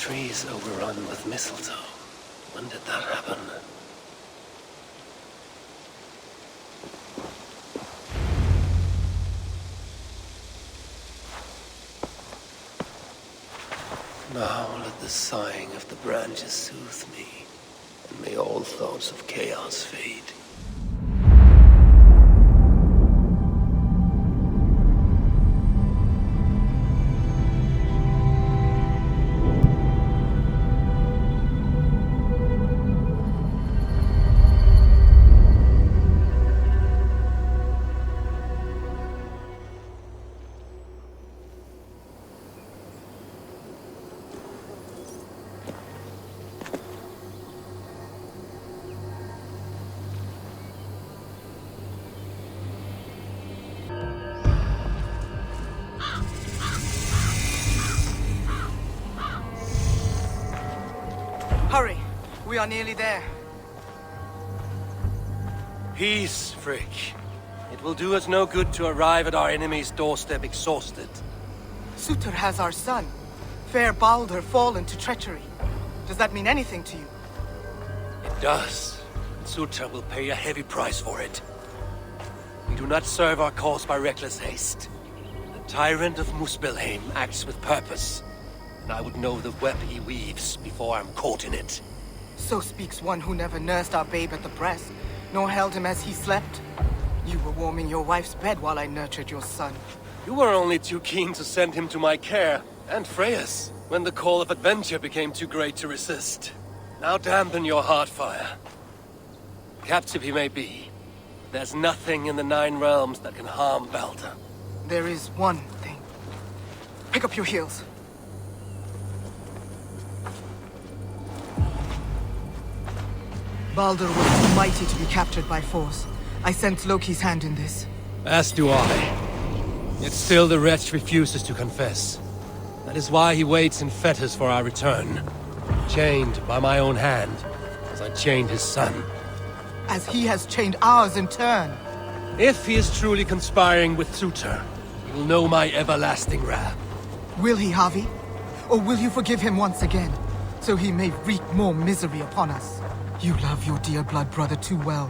trees overrun with mistletoe. When did that happen? Now let the sighing of the branches soothe me, and may all thoughts of chaos fade. Hurry! We are nearly there. Peace, Frick. It will do us no good to arrive at our enemy's doorstep exhausted. Sutur has our son. Fair Baldur fallen to treachery. Does that mean anything to you? It does. And Sutur will pay a heavy price for it. We do not serve our cause by reckless haste. The tyrant of Muspelheim acts with purpose. And I would know the web he weaves before I'm caught in it. So speaks one who never nursed our babe at the breast, nor held him as he slept. You were warming your wife's bed while I nurtured your son. You were only too keen to send him to my care, and Freya's, when the call of adventure became too great to resist. Now dampen your heart fire. Captive he may be, there's nothing in the Nine Realms that can harm Baldur. There is one thing. Pick up your heels. Baldur was too mighty to be captured by force. I sense Loki's hand in this. As do I. Yet still the wretch refuses to confess. That is why he waits in fetters for our return. Chained by my own hand, as I chained his son. As he has chained ours in turn. If he is truly conspiring with Sutur, he will know my everlasting wrath. Will he, Havi? Or will you forgive him once again, so he may wreak more misery upon us? You love your dear blood brother too well,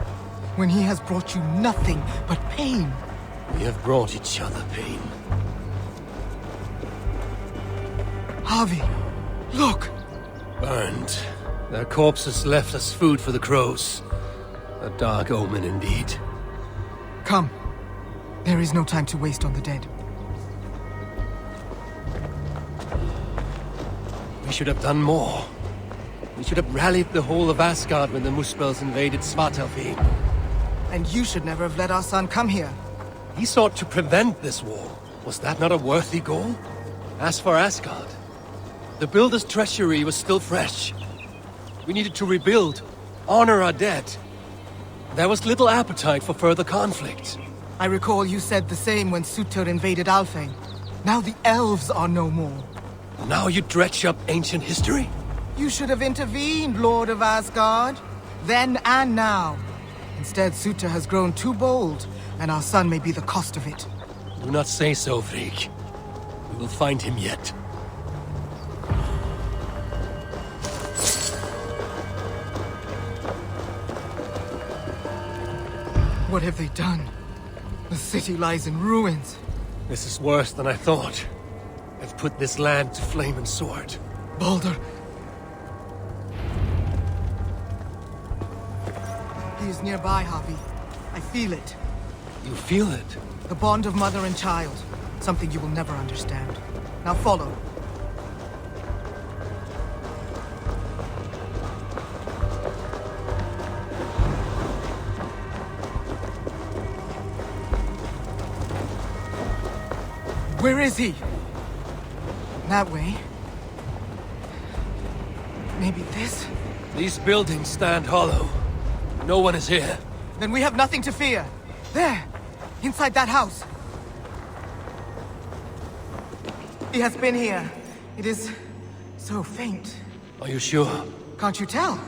when he has brought you nothing but pain. We have brought each other pain. Havi, look! Burned. Their corpses left as food for the crows. A dark omen indeed. Come. There is no time to waste on the dead. We should have done more. We should have rallied the whole of Asgard when the Muspels invaded Svartalfheim. And you should never have let our son come here. He sought to prevent this war. Was that not a worthy goal? As for Asgard, the Builder's treachery was still fresh. We needed to rebuild, honor our dead. There was little appetite for further conflict. I recall you said the same when Sutur invaded Alfheim. Now the elves are no more. Now you dredge up ancient history? You should have intervened, Lord of Asgard. Then and now. Instead, Sutur has grown too bold, and our son may be the cost of it. Do not say so, Frigg. We will find him yet. What have they done? The city lies in ruins. This is worse than I thought. They've put this land to flame and sword. Baldur. He is nearby, Havi. I feel it. You feel it? The bond of mother and child. Something you will never understand. Now follow. Where is he? That way. Maybe this? These buildings stand hollow. No one is here. Then we have nothing to fear. There! Inside that house. He has been here. It is so faint. Are you sure? Can't you tell?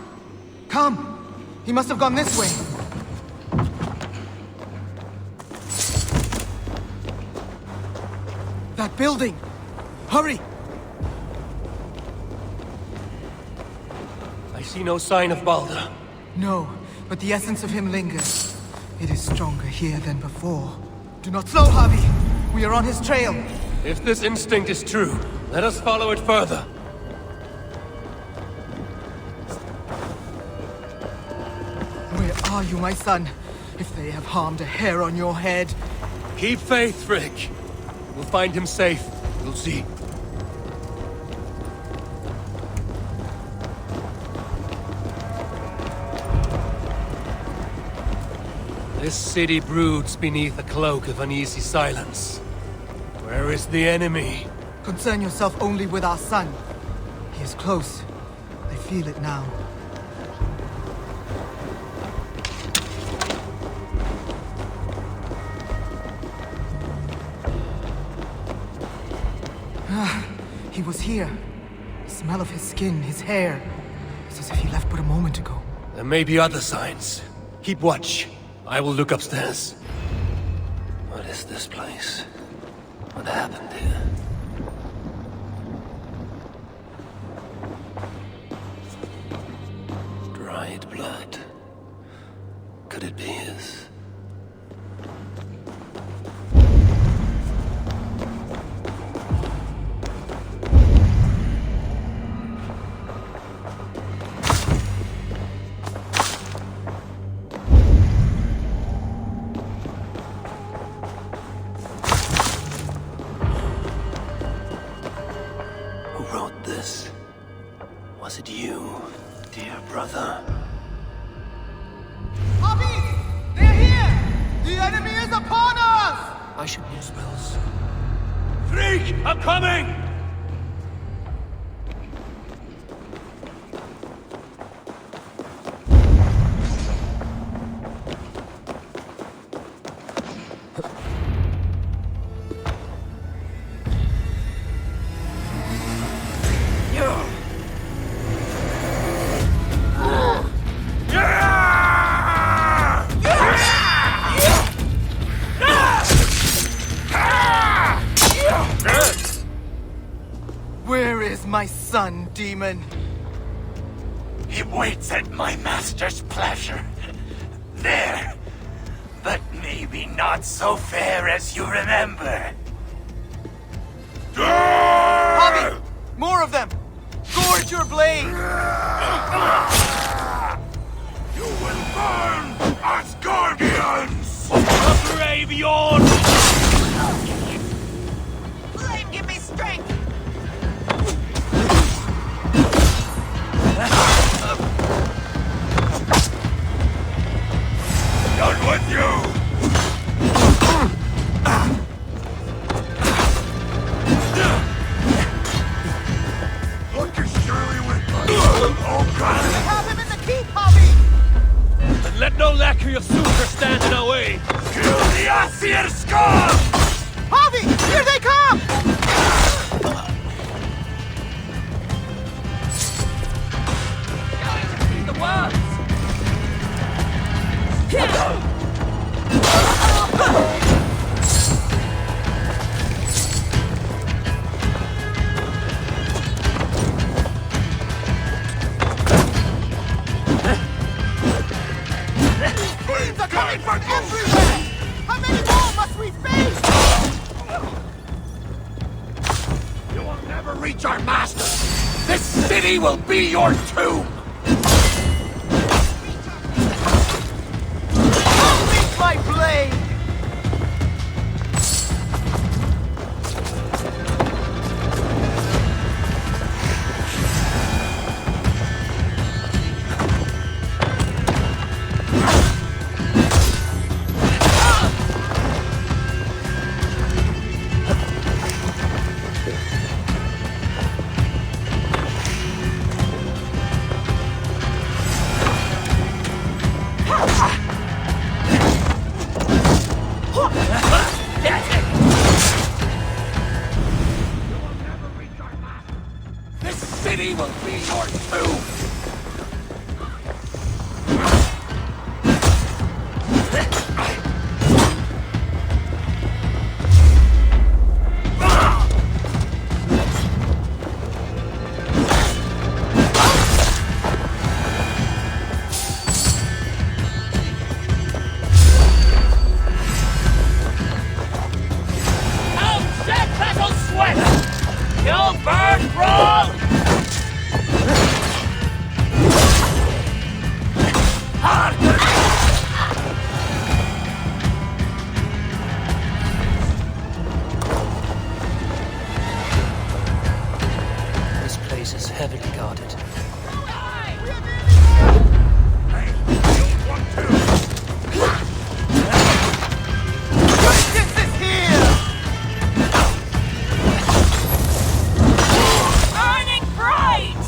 Come. He must have gone this way. That building! Hurry! see no sign of Balder. No, but the essence of him lingers. It is stronger here than before. Do not slow, Javi! We are on his trail! If this instinct is true, let us follow it further. Where are you, my son? If they have harmed a hair on your head... Keep faith, Frick. We'll find him safe. You'll see. This city broods beneath a cloak of uneasy silence. Where is the enemy? Concern yourself only with our son. He is close. I feel it now. He was here. The smell of his skin, his hair. It's as if he left but a moment ago. There may be other signs. Keep watch. I will look upstairs. What is this place? What happened here? Dried blood. Could it be his? Was it you, dear brother? Javi! They're here! The enemy is upon us! I should use spells. Freak! I'm coming! My son, demon. He waits at my master's pleasure. There. But maybe not so fair as you remember. Javi! More of them! Gorge your blade! You will burn, Asgardians! A brave yawn! Flame, give me strength! Done with you! Look is surely with us! Oh God! We have him in the keep, Javi! And let no lackey of Super stand in our way! Kill the Aesir scum! Javi! Here they come! The words! Flames are coming from everywhere! How many more must we face? You will never reach our master! This city will be your tomb! My blade! City will be your tomb! Burn, crawl! This place is heavily guarded. Justice is here! Burning bright!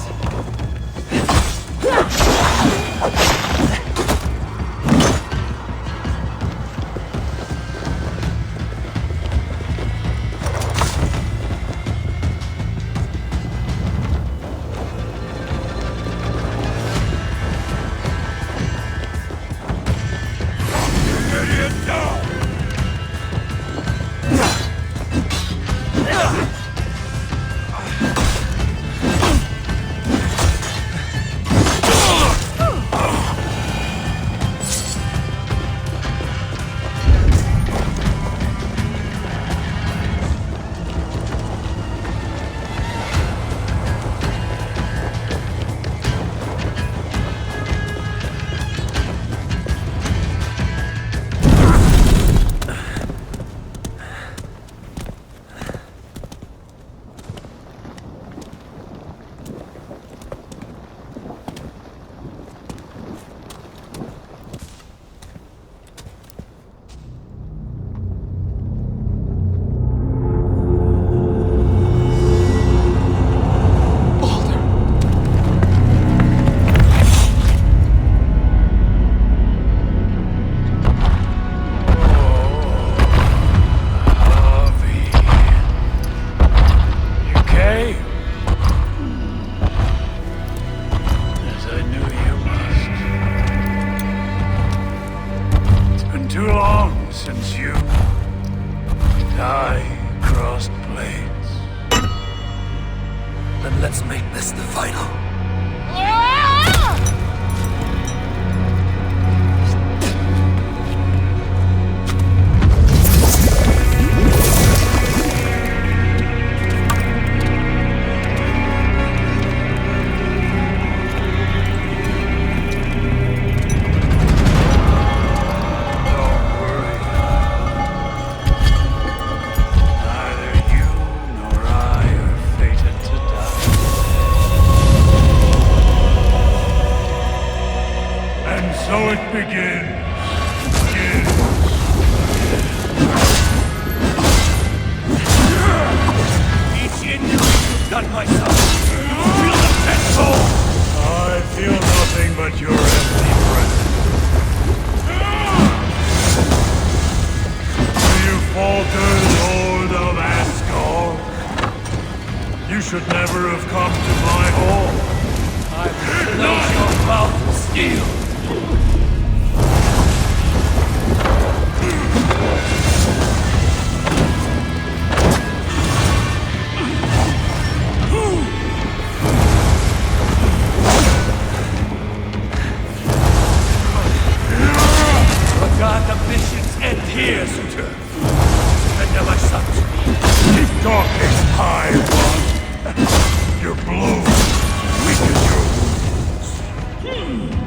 Too long since you and I crossed blades. Then let's make this the final. So it begins. Each injury you've done myself, you will feel the pencil! I feel nothing but your empty breath. Do you falter, Lord of Asgard? You should never have come to my hall. I will close your mouth with steel. God's ambitions end here, Suitor. Surrender my son to me. Keep talking, High One. Your blows weaken your wounds.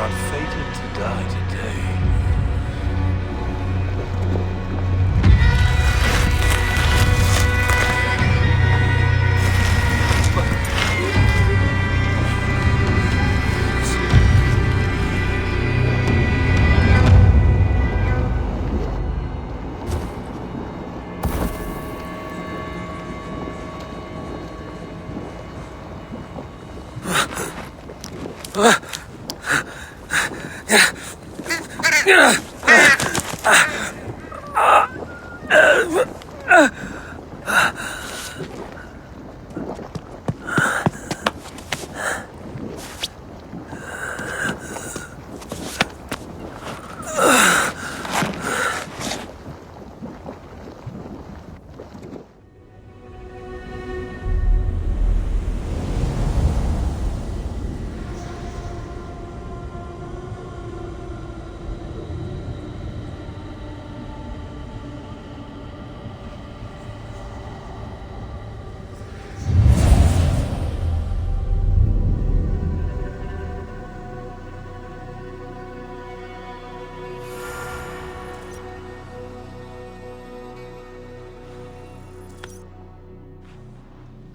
not fated to die today.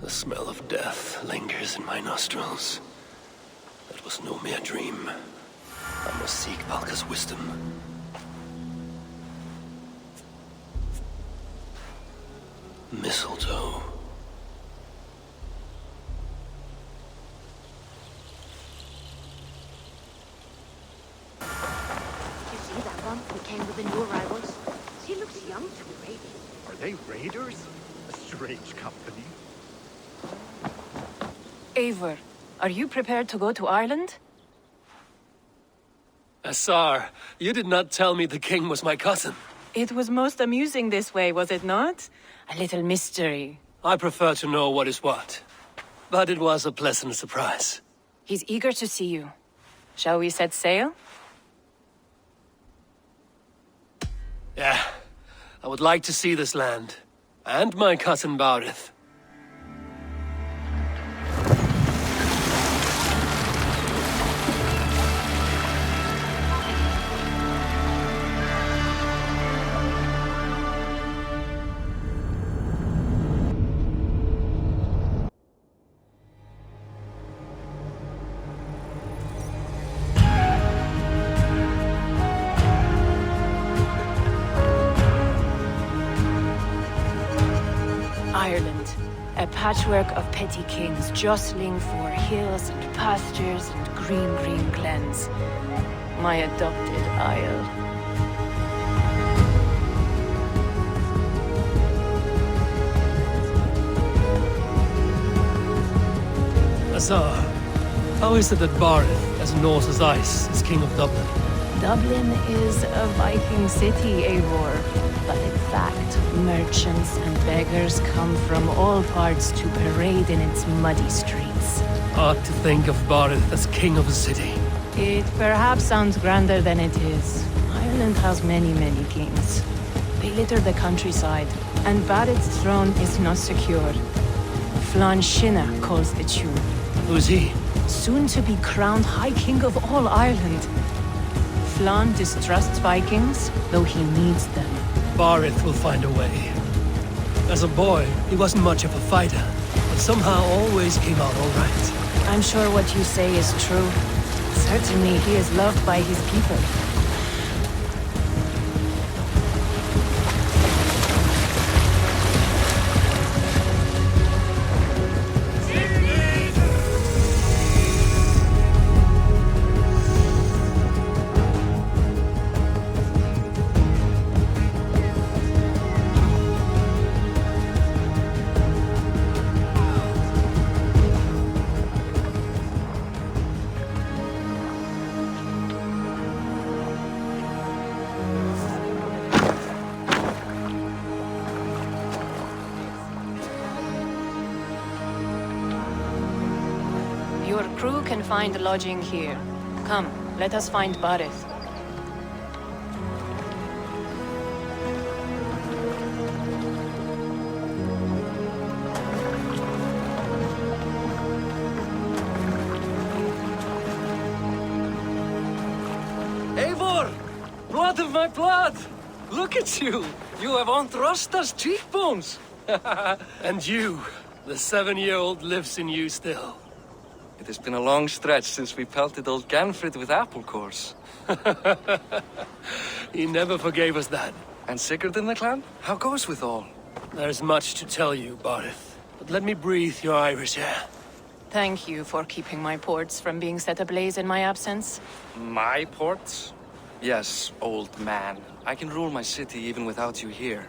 The smell of death lingers in my nostrils. That was no mere dream. I must seek Valka's wisdom. Mistletoe. You see that one? We came with the new arrivals. She looks young to be raiding. Are they raiders? A strange company. Eivor, are you prepared to go to Ireland? Asar, you did not tell me the king was my cousin. It was most amusing this way, was it not? A little mystery. I prefer to know what is what. But it was a pleasant surprise. He's eager to see you. Shall we set sail? Yeah, I would like to see this land. And my cousin Baurith. Ireland, a patchwork of petty kings jostling for hills and pastures and green glens. My adopted isle. Azar, how is it that Baurith, as Norse as ice, is king of Dublin? Dublin is a Viking city, Eivor. But in fact, merchants and beggars come from all parts to parade in its muddy streets. Odd to think of Baurith as king of a city. It perhaps sounds grander than it is. Ireland has many kings. They litter the countryside, and Barrett's throne is not secure. Flann Sinna calls the tune. Who's he? Soon to be crowned High King of all Ireland. Flann distrusts Vikings, though he needs them. Baurith will find a way. As a boy, he wasn't much of a fighter, but somehow always came out all right. I'm sure what you say is true. Certainly, he is loved by his people. Your crew can find lodging here. Come, let us find Baurith. Eivor! Blood of my blood! Look at you! You have Aunt Rosta's cheekbones! And you, the 7-year-old lives in you still. It has been a long stretch since we pelted old Ganfrid with apple cores. He never forgave us that. And Sigurd in the clan? How goes with all? There's much to tell you, Barith. But let me breathe your Irish air. Thank you for keeping my ports from being set ablaze in my absence. My ports? Yes, old man. I can rule my city even without you here.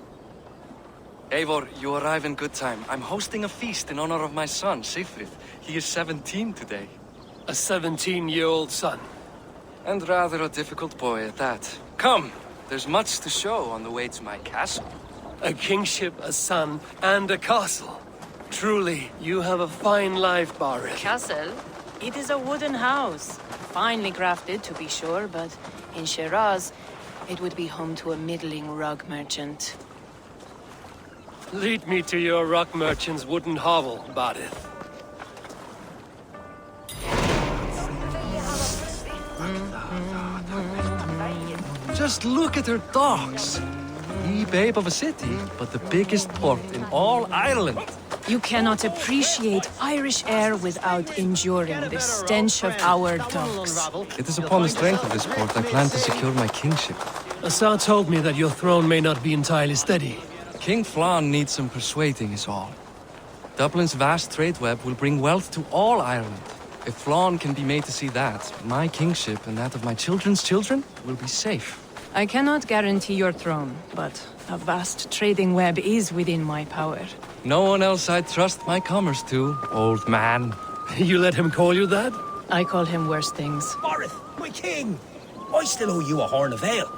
Eivor, you arrive in good time. I'm hosting a feast in honor of my son, Sigfrid. He is 17 today. A 17-year-old son. And rather a difficult boy at that. Come, there's much to show on the way to my castle. A kingship, a son, and a castle. Truly, you have a fine life, Barith. Castle? It is a wooden house. Finely crafted, to be sure, but in Shiraz, it would be home to a middling rug merchant. Lead me to your rock merchant's wooden hovel, Barith. Just look at her docks. Wee babe of a city, but the biggest port in all Ireland. You cannot appreciate Irish air without enduring the stench of our docks. It is upon the strength of this port I plan to secure my kingship. Assar told me that your throne may not be entirely steady. King Flann needs some persuading is all. Dublin's vast trade web will bring wealth to all Ireland. If Flann can be made to see that, my kingship and that of my children's children will be safe. I cannot guarantee your throne, but a vast trading web is within my power. No one else I'd trust my commerce to, old man. You let him call you that? I call him worse things. Barith, my king! I still owe you a horn of ale.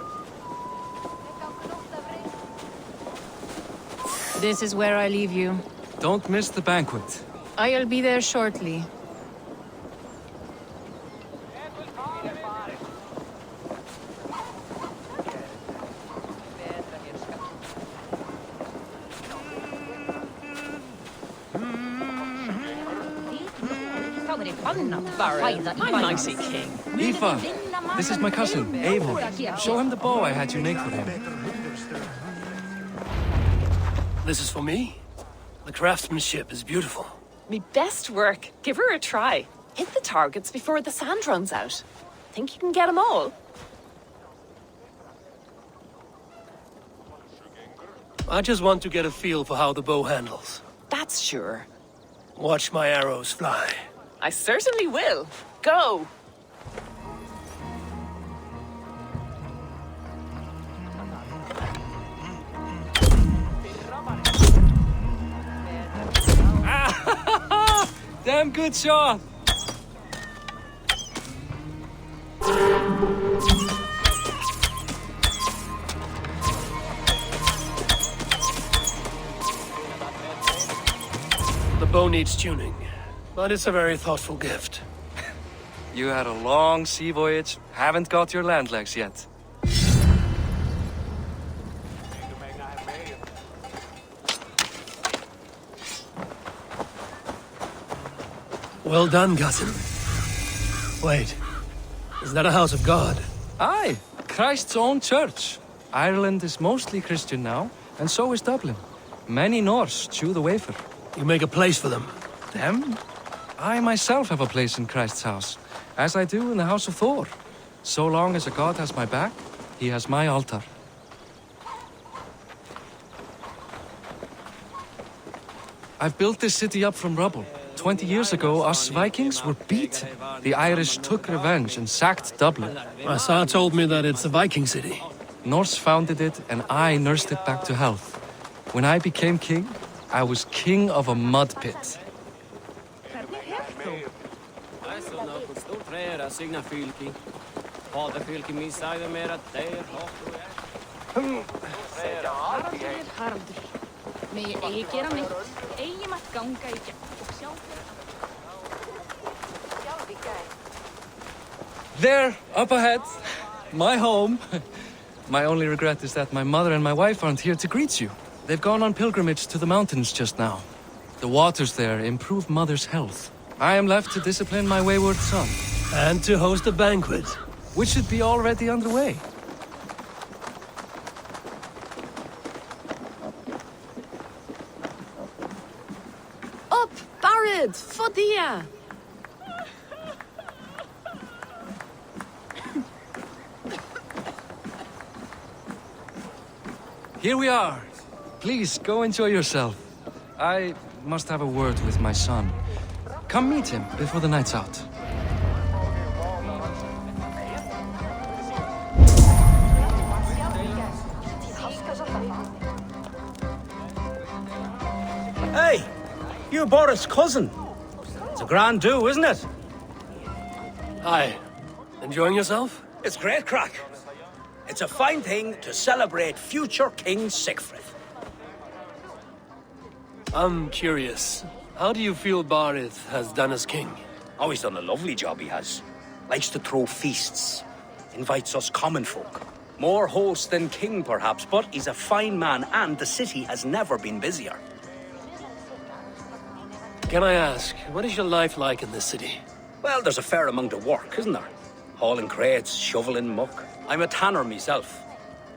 This is where I leave you. Don't miss the banquet. I'll be there shortly. I'm nicey king. Aoife, this is my cousin, Eivor. Show him the bow I had you make for him. This is for me? The craftsmanship is beautiful. Me best work. Give her a try. Hit the targets before the sand runs out. Think you can get them all? I just want to get a feel for how the bow handles. That's sure. Watch my arrows fly. I certainly will. Go! Damn good shot! The bow needs tuning, but it's a very thoughtful gift. You had a long sea voyage, haven't got your land legs yet. Well done, cousin. Wait, is that a house of God? Aye, Christ's own church. Ireland is mostly Christian now, and so is Dublin. Many Norse chew the wafer. You make a place for them. Them? I myself have a place in Christ's house, as I do in the house of Thor. So long as a god has my back, he has my altar. I've built this city up from rubble. 20 years ago, us Vikings were beaten. The Irish took revenge and sacked Dublin. Assar told me that it's a Viking city. Norse founded it, and I nursed it back to health. When I became king, I was king of a mud pit. There, up ahead, my home. My only regret is that my mother and my wife aren't here to greet you. They've gone on pilgrimage to the mountains just now. The waters there improve mother's health. I am left to discipline my wayward son. And to host a banquet. which should be already underway. Up, Barid, Fodia! Here we are. Please, go enjoy yourself. I must have a word with my son. Come meet him before the night's out. Hey, you're Boris' cousin. It's a grand do, isn't it? Hi. Enjoying yourself? It's great crack. It's a fine thing to celebrate future King Siegfried. I'm curious. How do you feel Barid has done as king? Oh, he's done a lovely job, he has. Likes to throw feasts. Invites us common folk. More host than king, perhaps, but he's a fine man, and the city has never been busier. Can I ask, what is your life like in this city? Well, there's a fair amount of work, isn't there? Hauling crates, shoveling muck. I'm a tanner myself.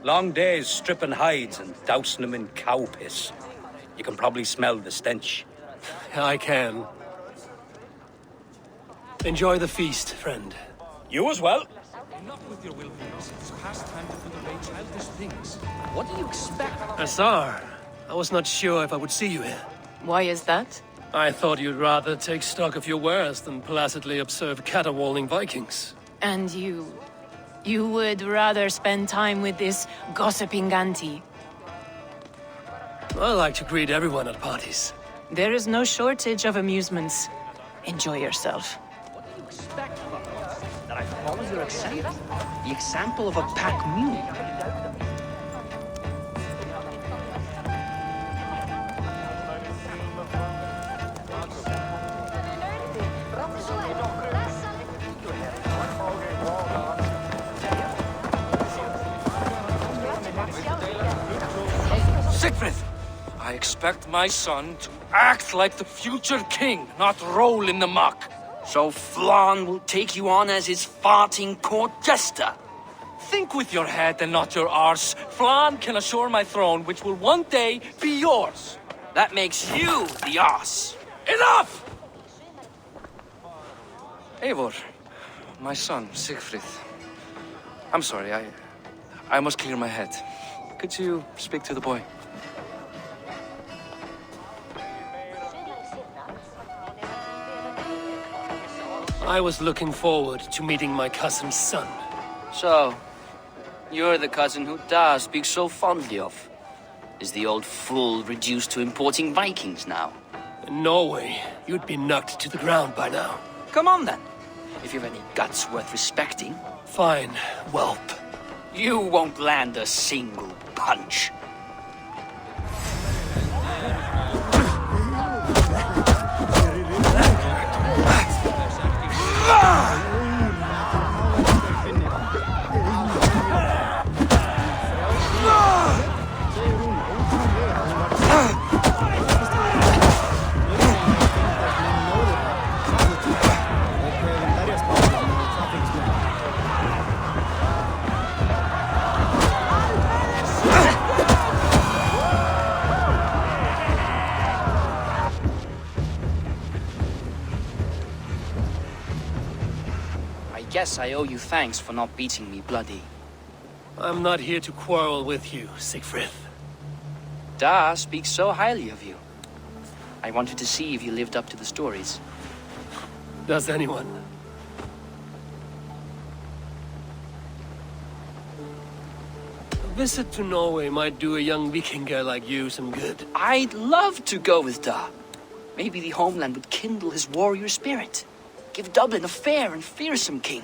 Long days stripping hides and dousing them in cow piss. You can probably smell the stench. I can. Enjoy the feast, friend. You as well. Enough with your willfulness. It's past time to put away childish things. What do you expect? Asar, I was not sure if I would see you here. Why is that? I thought you'd rather take stock of your wares than placidly observe caterwauling Vikings. And you would rather spend time with this gossiping auntie? I like to greet everyone at parties. There is no shortage of amusements. Enjoy yourself. What do you expect from us? That I follow your example? The example of a pack mule? Siegfried! I expect my son to act like the future king, not roll in the muck. So Flan will take you on as his farting court jester? Think with your head and not your arse. Flan can assure my throne, which will one day be yours. That makes you the ass. Enough! Eivor, my son, Siegfried. I'm sorry, I must clear my head. Could you speak to the boy? I was looking forward to meeting my cousin's son. So, you're the cousin who Da speaks so fondly of. Is the old fool reduced to importing Vikings now? In Norway, you'd be knocked to the ground by now. Come on then, if you've any guts worth respecting. Fine, whelp. You won't land a single punch. Guess I owe you thanks for not beating me bloody. I'm not here to quarrel with you, Siegfried. Da speaks so highly of you. I wanted to see if you lived up to the stories. Does anyone? A visit to Norway might do a young Vikinger like you some good. I'd love to go with Da. Maybe the homeland would kindle his warrior spirit. Give Dublin a fair and fearsome king.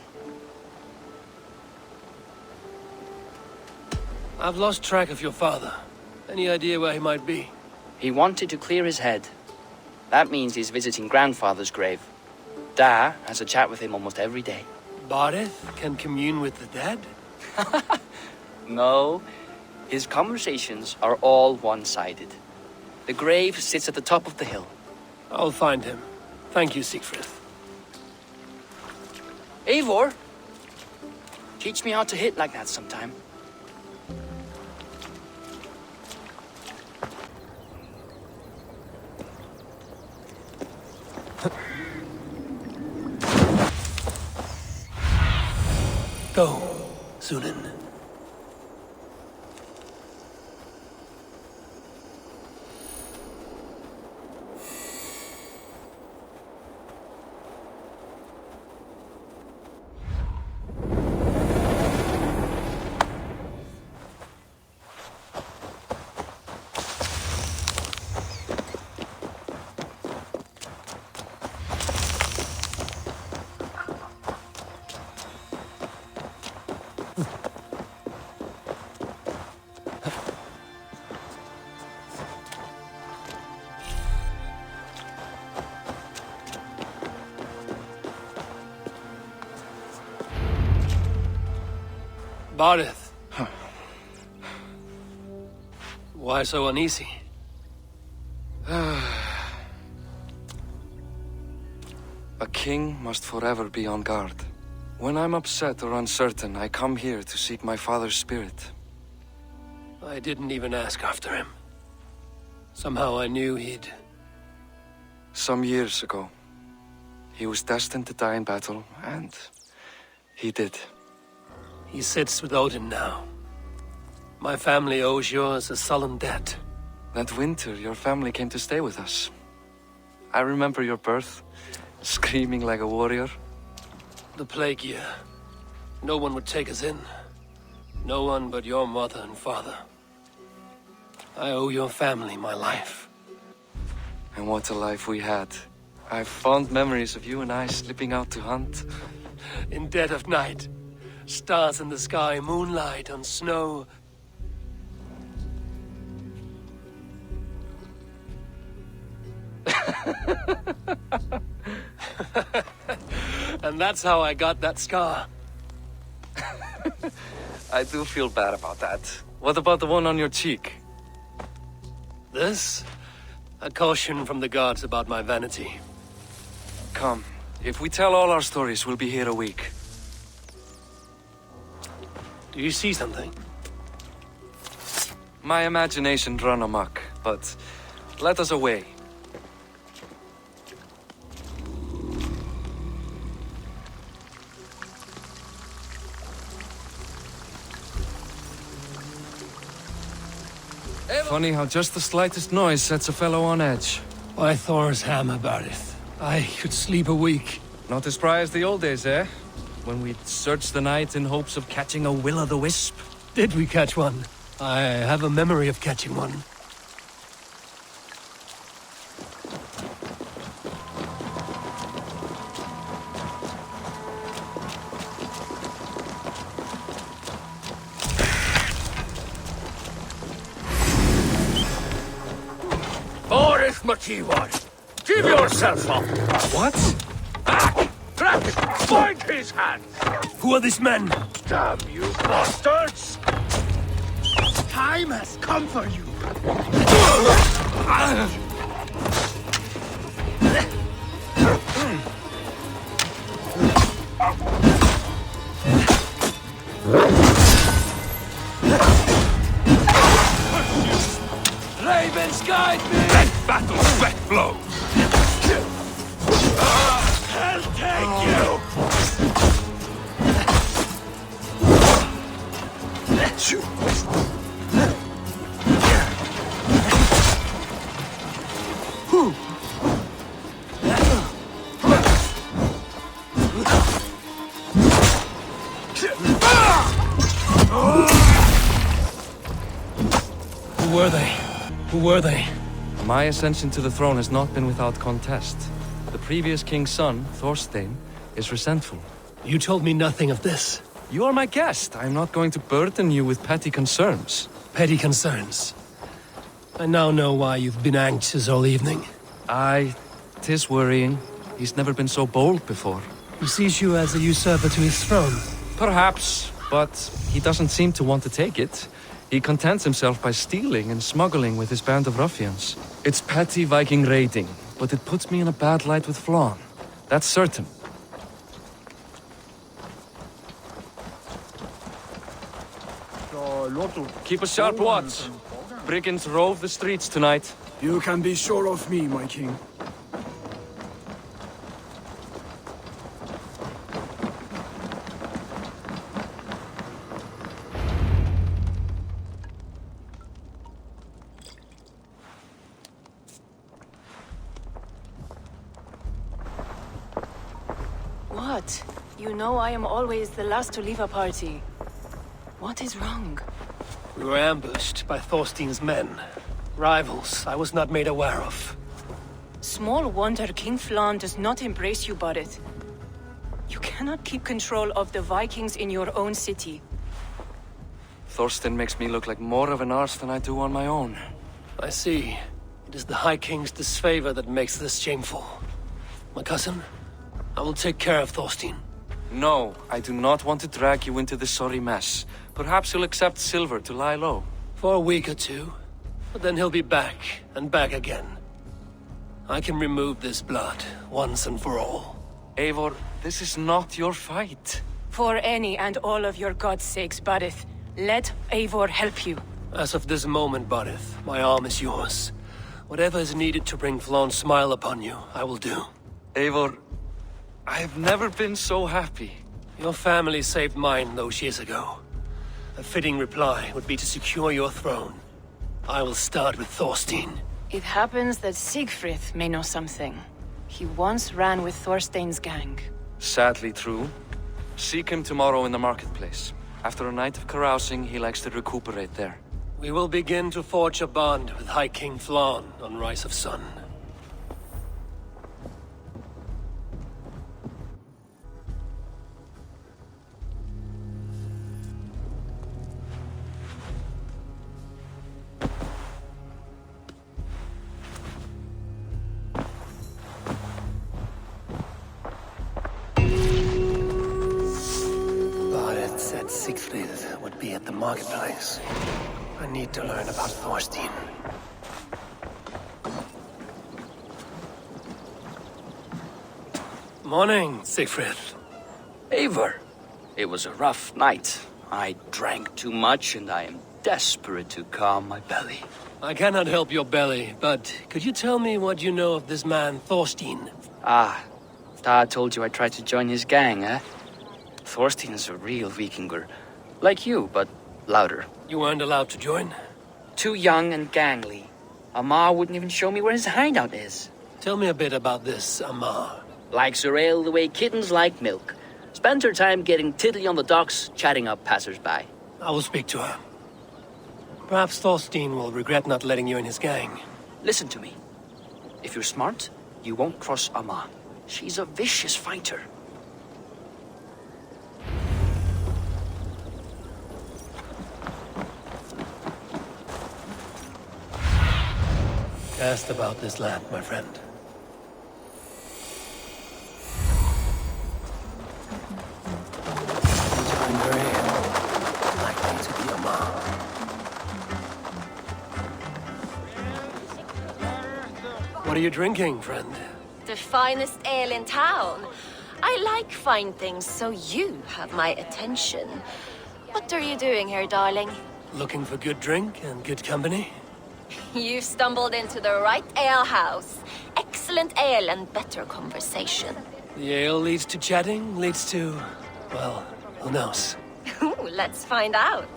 I've lost track of your father. Any idea where he might be? He wanted to clear his head. That means he's visiting grandfather's grave. Da has a chat with him almost every day. Barid can commune with the dead? No, his conversations are all one-sided. The grave sits at the top of the hill. I'll find him. Thank you, Siegfried. Eivor! Teach me how to hit like that sometime. Go, Sunan. Barith. Why so uneasy? A king must forever be on guard. When I'm upset or uncertain, I come here to seek my father's spirit. I didn't even ask after him. Somehow I knew he'd... Some years ago, he was destined to die in battle, and he did. He sits with Odin now. My family owes yours a sullen debt. That winter, your family came to stay with us. I remember your birth, screaming like a warrior. The plague year. No one would take us in. No one but your mother and father. I owe your family my life. And what a life we had. I have fond memories of you and I slipping out to hunt. In dead of night. Stars in the sky, moonlight on snow. And that's how I got that scar. I do feel bad about that. What about the one on your cheek? This? A caution from the gods about my vanity. Come, if we tell all our stories, we'll be here a week. Do you see something? My imagination run amok, but let us away. Funny how just the slightest noise sets a fellow on edge. Why Thor's hammer, Barith? I could sleep a week. Not as spry as the old days, eh? When we'd search the night in hopes of catching a will-o'-the-wisp. Did we catch one? I have a memory of catching one. Boris Machiwar, give yourself up! What? Back! Crack! Find his hand! Who are these men? Damn you bastards! Time has come for you. Ravens, guide me! Let battle sweat flow! I'll take you! Who were they? Who were they? My ascension to the throne has not been without contest. The previous king's son, Thorstein, is resentful. You told me nothing of this. You are my guest. I am not going to burden you with petty concerns. Petty concerns. I now know why you've been anxious all evening. Aye, 'tis worrying. He's never been so bold before. He sees you as a usurper to his throne. Perhaps, but he doesn't seem to want to take it. He contents himself by stealing and smuggling with his band of ruffians. It's petty Viking raiding, but it puts me in a bad light with Flann. That's certain. Keep a sharp watch. Brigands rove the streets tonight. You can be sure of me, my king. What? You know I am always the last to leave a party. What is wrong? We were ambushed by Thorstein's men. Rivals I was not made aware of. Small wonder King Flann does not embrace you, Barret. You cannot keep control of the Vikings in your own city. Thorstein makes me look like more of an arse than I do on my own. I see. It is the High King's disfavor that makes this shameful. My cousin, I will take care of Thorstein. No, I do not want to drag you into this sorry mess. Perhaps you'll accept silver to lie low. For a week or two. But then he'll be back, and back again. I can remove this blood, once and for all. Eivor, this is not your fight. For any and all of your god's sakes, Barret, let Eivor help you. As of this moment, Barith, my arm is yours. Whatever is needed to bring Flawn's smile upon you, I will do. Eivor, I have never been so happy. Your family saved mine those years ago. A fitting reply would be to secure your throne. I will start with Thorstein. It happens that Siegfried may know something. He once ran with Thorstein's gang. Sadly true. Seek him tomorrow in the marketplace. After a night of carousing, he likes to recuperate there. We will begin to forge a bond with High King Flann on Rise of Sun. Siegfried would be at the marketplace. I need to learn about Thorstein. Morning, Siegfried. Eivor, it was a rough night. I drank too much and I am desperate to calm my belly. I cannot help your belly, but could you tell me what you know of this man, Thorstein? Ah, Dad told you I tried to join his gang, eh? Thorstein is a real Vikinger. Like you, but louder. You weren't allowed to join? Too young and gangly. Amar wouldn't even show me where his hideout is. Tell me a bit about this Amar. Likes her ale the way kittens like milk. Spends her time getting tiddly on the docks, chatting up passers-by. I will speak to her. Perhaps Thorstein will regret not letting you in his gang. Listen to me. If you're smart, you won't cross Amar. She's a vicious fighter. Cast about this land, my friend. Likely to be Amar. What are you drinking, friend? The finest ale in town. I like fine things, so you have my attention. What are you doing here, darling? Looking for good drink and good company? You've stumbled into the right alehouse. Excellent ale and better conversation. The ale leads to chatting, leads to... well, who knows? Ooh, let's find out.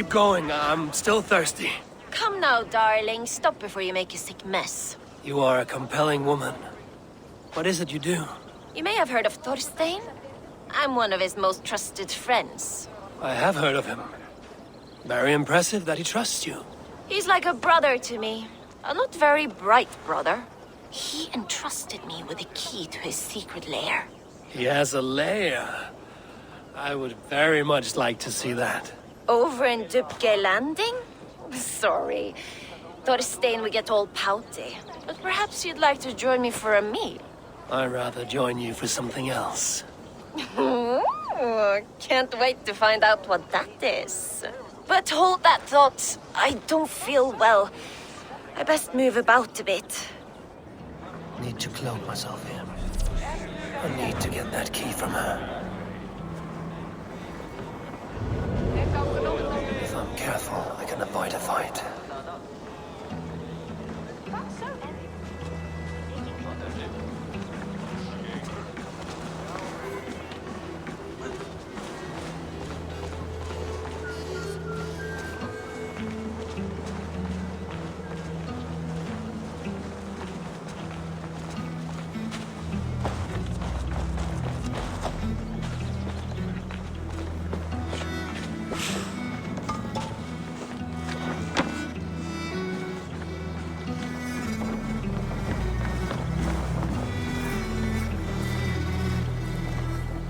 Keep going. I'm still thirsty. Come now, darling. Stop before you make a sick mess. You are a compelling woman. What is it you do? You may have heard of Thorstein. I'm one of his most trusted friends. I have heard of him. Very impressive that he trusts you. He's like a brother to me. A not very bright brother. He entrusted me with the key to his secret lair. He has a lair. I would very much like to see that. Over in Dupke Landing? Sorry. Thorstein would get all pouty. But perhaps you'd like to join me for a meal. I'd rather join you for something else. Can't wait to find out what that is. But hold that thought. I don't feel well. I best move about a bit. Need to cloak myself here. I need to get that key from her. If I'm careful, I can avoid a fight.